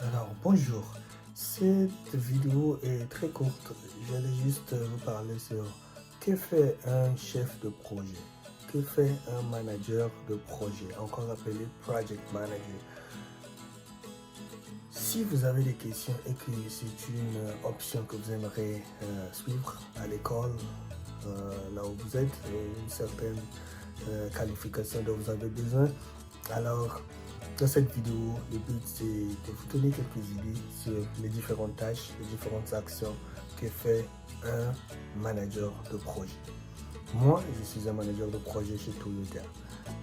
Alors, bonjour. Cette vidéo est très courte. J'allais juste vous parler sur que fait un chef de projet, que fait un manager de projet, encore appelé project manager. Si vous avez des questions et que c'est une option que vous aimeriez suivre à l'école, là où vous êtes, une certaine qualification dont vous avez besoin, alors dans cette vidéo, le but c'est de vous donner quelques idées sur les différentes tâches, les différentes actions que fait un manager de projet. Moi, je suis un manager de projet chez Toyota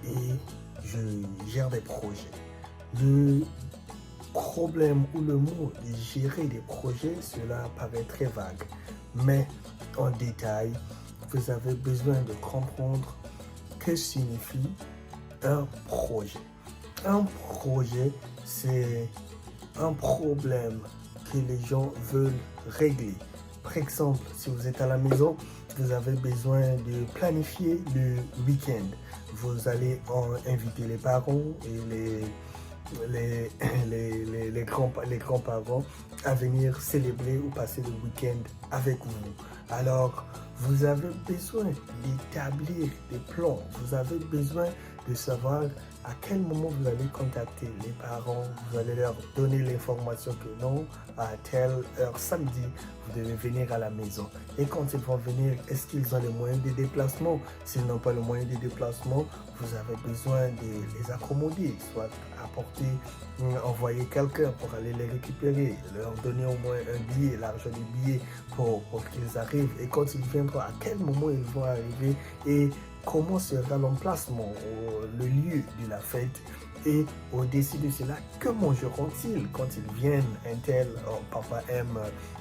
et je gère des projets. Le problème ou le mot de gérer des projets, cela paraît très vague, mais en détail, vous avez besoin de comprendre que signifie un projet. Un projet, c'est un problème que les gens veulent régler. Par exemple, si vous êtes à la maison, vous avez besoin de planifier le week-end. Vous allez inviter les parents et les grands-parents à venir célébrer ou passer le week-end avec vous. Alors, vous avez besoin d'établir des plans. Vous avez besoin de savoir à quel moment vous allez contacter les parents. Vous allez leur donner l'information que non, à telle heure samedi, vous devez venir à la maison. Et quand ils vont venir, est-ce qu'ils ont les moyens de déplacement? S'ils n'ont pas le moyen de déplacement, vous avez besoin de les accommoder, soit apporter, envoyer quelqu'un pour aller les récupérer, leur donner au moins un billet, l'argent du billet pour qu'ils arrivent. Et quand ils viendront, à quel moment ils vont arriver et comment sera l'emplacement, le lieu de la fête. Et au-dessus de cela, que mangeront-ils quand ils viennent? Un tel, oh, papa aime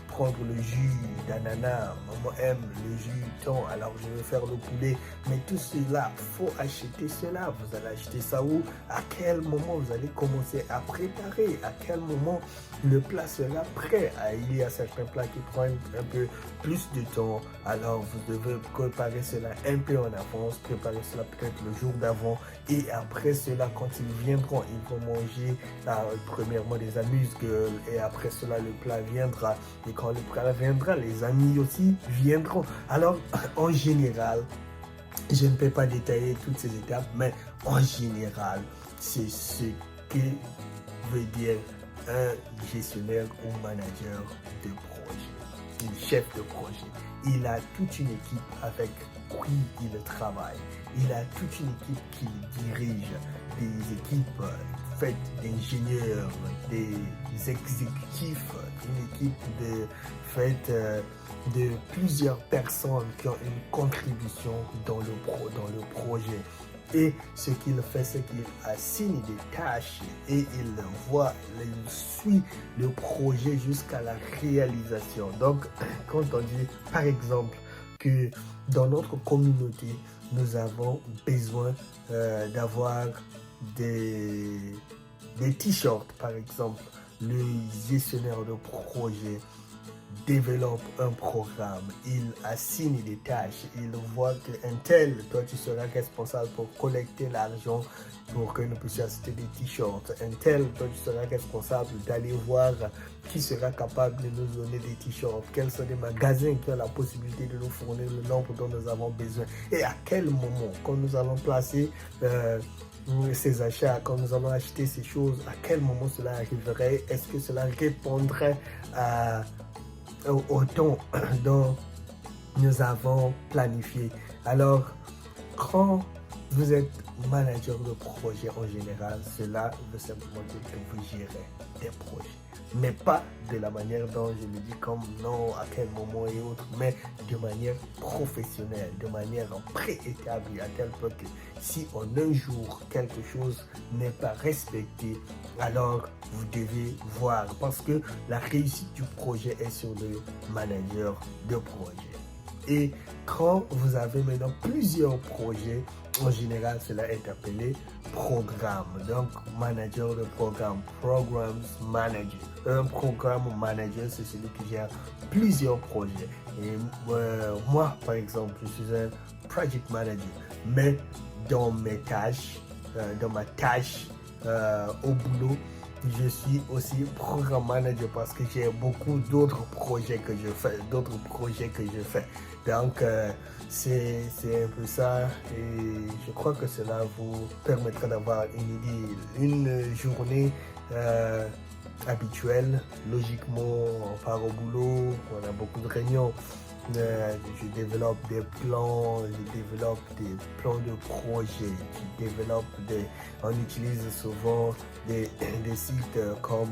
prendre le jus d'ananas, maman aime le jus de thon, alors je vais faire le poulet. Mais tout cela, faut acheter cela. Vous allez acheter ça où? À quel moment vous allez commencer à préparer? À quel moment le plat sera prêt? Il y a certains plats qui prennent un peu plus de temps, alors vous devez préparer cela un peu en avance, préparer cela peut-être le jour d'avant, et après cela, quand ils viendront, ils vont manger premièrement des amuse-gueules, et après cela, le plat viendra, et quand le plat viendra, les amis aussi viendront. Alors, en général, je ne peux pas détailler toutes ces étapes, mais en général, c'est ce que veut dire un gestionnaire ou manager de projet, un chef de projet. Il a toute une équipe avec qui il travaille. Il a toute une équipe qu'il dirige, des équipes faites d'ingénieurs, des exécutifs, une équipe faite de plusieurs personnes qui ont une contribution dans le projet. Et ce qu'il fait, c'est qu'il assigne des tâches et il suit le projet jusqu'à la réalisation. Donc, quand on dit, par exemple, que dans notre communauté, nous avons besoin d'avoir des, des t-shirts, par exemple, le gestionnaire de projet développe un programme, il assigne des tâches, il voit qu'un tel, toi tu seras responsable pour collecter l'argent pour que nous puissions acheter des t-shirts, un tel, toi tu seras responsable d'aller voir qui sera capable de nous donner des t-shirts, quels sont les magasins qui ont la possibilité de nous fournir le nombre dont nous avons besoin et à quel moment, quand nous allons placer ces achats, quand nous allons acheter ces choses, à quel moment cela arriverait, est-ce que cela répondrait au temps dont nous avons planifié. Alors, quand vous êtes manager de projet en général, cela veut simplement dire que vous gérez des projets. Mais pas de la manière dont je le dis comme non, à quel moment et autres, mais de manière professionnelle, de manière préétablie, à tel point que si en un jour quelque chose n'est pas respecté, alors vous devez voir, parce que la réussite du projet est sur le manager de projet. Et quand vous avez maintenant plusieurs projets, en général, cela est appelé programme. Donc, manager de programme, programs manager. Un programme manager, c'est celui qui gère plusieurs projets. Et moi, par exemple, je suis un project manager. Mais dans mes tâches, dans ma tâche au boulot, je suis aussi programme manager parce que j'ai beaucoup d'autres projets que je fais, Donc, c'est un peu ça et je crois que cela vous permettra d'avoir une idée, une journée habituelle. Logiquement, on part au boulot, on a beaucoup de réunions. Je développe des plans, de projets, on utilise souvent des sites comme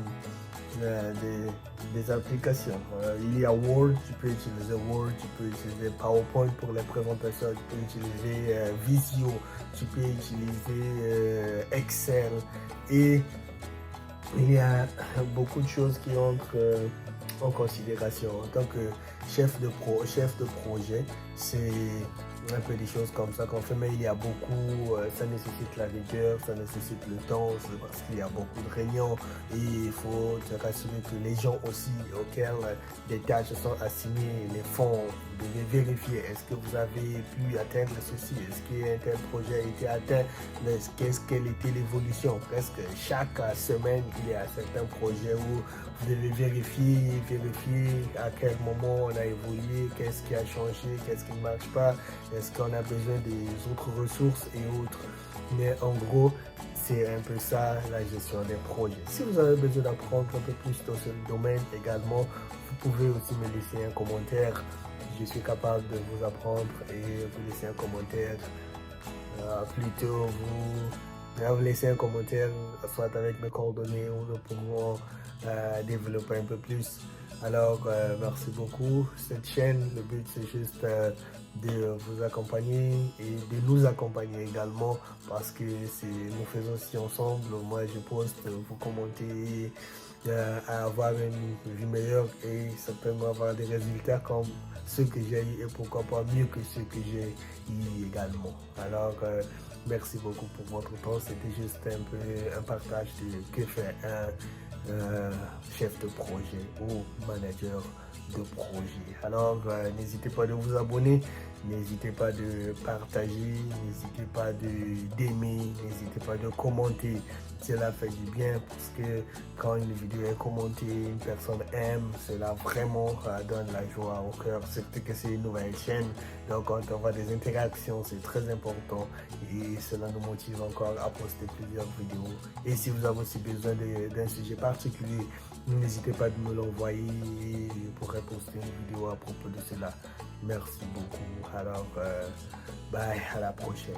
des applications. Il y a Word, tu peux utiliser Word, tu peux utiliser PowerPoint pour les présentations, tu peux utiliser Visio, tu peux utiliser Excel et il y a beaucoup de choses qui entrent en considération. En tant que chef de projet, c'est un peu des choses comme ça qu'on fait, mais il y a beaucoup, ça nécessite la rigueur, ça nécessite le temps, parce qu'il y a beaucoup de réunions et il faut te rassurer que les gens aussi auxquels des tâches sont assignées, les fonds, vous devez vérifier est-ce que vous avez pu atteindre ceci, est-ce qu'un tel projet a été atteint, quelle était l'évolution. Presque chaque semaine, il y a certains projets où vous devez vérifier à quel moment on a évolué, qu'est-ce qui a changé, qu'est-ce qui ne marche pas, est-ce qu'on a besoin des autres ressources et autres. Mais en gros, c'est un peu ça la gestion des projets. Si vous avez besoin d'apprendre un peu plus dans ce domaine également, vous pouvez aussi me laisser un commentaire. Je suis capable de vous apprendre et vous laisser un commentaire. Plutôt vous laisser un commentaire, soit avec mes coordonnées ou nous pourrons développer un peu plus. Alors, merci beaucoup. Cette chaîne, le but c'est juste de vous accompagner et de nous accompagner également parce que nous faisons ci ensemble. Moi, je poste, vous commentez, à avoir une vie meilleure et ça peut m'avoir des résultats comme ceux que j'ai eu et pourquoi pas mieux que ceux que j'ai eu également. Alors, merci beaucoup pour votre temps. C'était juste un peu un partage de que fait un chef de projet ou manager de projet. Alors, n'hésitez pas de vous abonner, n'hésitez pas de partager, n'hésitez pas d'aimer, n'hésitez pas de commenter. Cela fait du bien parce que quand une vidéo est commentée, une personne aime, cela vraiment donne la joie au cœur, surtout que c'est une nouvelle chaîne. Donc quand on voit des interactions, c'est très important et cela nous motive encore à poster plusieurs vidéos. Et si vous avez aussi besoin d'un sujet particulier, n'hésitez pas de me l'envoyer et je pourrai poster une vidéo à propos de cela. Merci beaucoup. Alors, bye, à la prochaine.